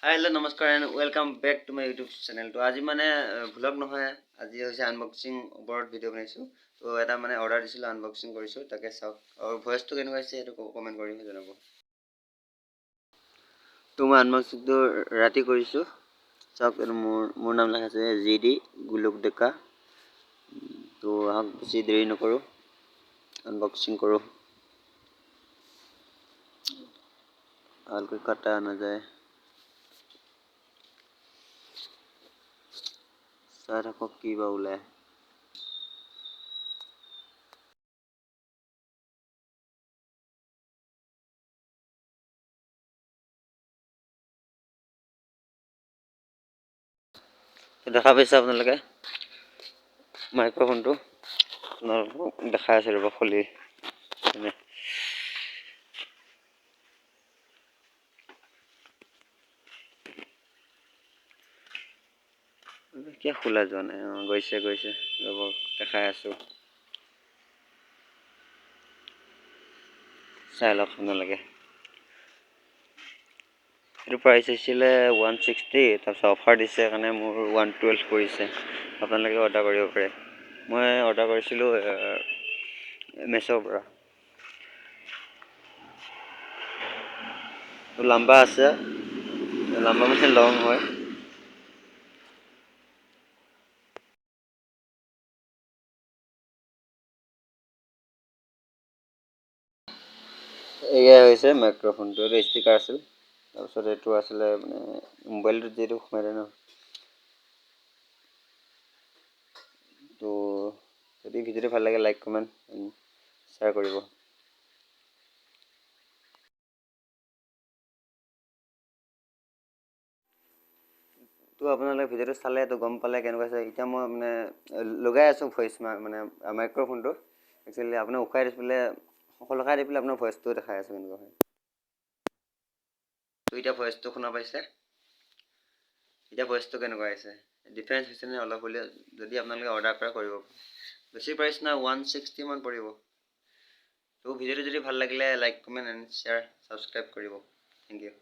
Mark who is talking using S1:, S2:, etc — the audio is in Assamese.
S1: हाय हेलो नमस्कार and welcome back to my YouTube channel. तो आज माने भ्लग নহয়, আজি হৈছে আনবক্সিং ওপৰত ভিডিঅ' বনাইছোঁ। তো এটা মানে অৰ্ডাৰ দিছিলোঁ, আনবক্সিং কৰিছোঁ, তাকে চাওক আৰু ভয়েসটো কেনেকুৱা হৈছে সেইটো কমেণ্ট কৰি জনাব। তো মই আনবক্সিংটো ৰাতি কৰিছোঁ, চাওক মোৰ নাম লেখা আছে জিডি গোলোক ডেকা। তো আহক বেছি দেৰি নকৰোঁ, আনবক্সিং কৰোঁ। ভালকৈ কাটা নাযায়, চাই থাকক কি বা ওলায়। দেখা পাইছে আপোনালোকে মাইক্ৰফোনটো, আপোনালোকক দেখাই আছে ৰ'ব খুলি। কিয় খোলা যোৱা নাই? গৈছে ৰ'ব দেখাই আছোঁ, চাই লওক আপোনালোকে। এইটো প্ৰাইচ হৈছিলে 160, তাৰপিছত অফাৰ দিছে কাৰণে মোৰ 112 পৰিছে। আপোনালোকে অৰ্ডাৰ কৰিব পাৰে। মই অৰ্ডাৰ কৰিছিলোঁ মেছ'ৰ পৰা। লাম্বা আছে, লাম্বা মানে লং হয়। এয়া হৈছে মাইক্ৰফোনটো, এইটো ষ্টিকাৰ আছিল। তাৰপিছত এইটো আছিলে মানে মোবাইলটোত যিটো সোমাই ন। তো যদি ভিডিঅ'টো ভাল লাগে লাইক কমেণ্ট শ্বেয়াৰ কৰিব। তো আপোনালোকে ভিডিঅ'টো চালে তো গম পালে কেনেকুৱা হৈছে। এতিয়া মই মানে লগাই আছোঁ ভইচ মানে মাইক্ৰফোনটো। একচুৱেলি আপোনাৰ উশাই দি পেলাই লগাই দি পেলাই আপোনাৰ ভইচটো দেখাই আছোঁ কেনেকুৱা হয়। তো এতিয়া ভইচটো শুনা পাইছে? এতিয়া ভইচটো কেনেকুৱা আহিছে? ডিফাৰেঞ্চ হৈছেনে অলপ হ'লেও? যদি আপোনালোকে অৰ্ডাৰ কৰা কৰিব, বেছি প্ৰাইচ নাই, 160 মান পৰিব। তো ভিডিঅ'টো যদি ভাল লাগিলে like comment and share subscribe কৰিব। Thank U.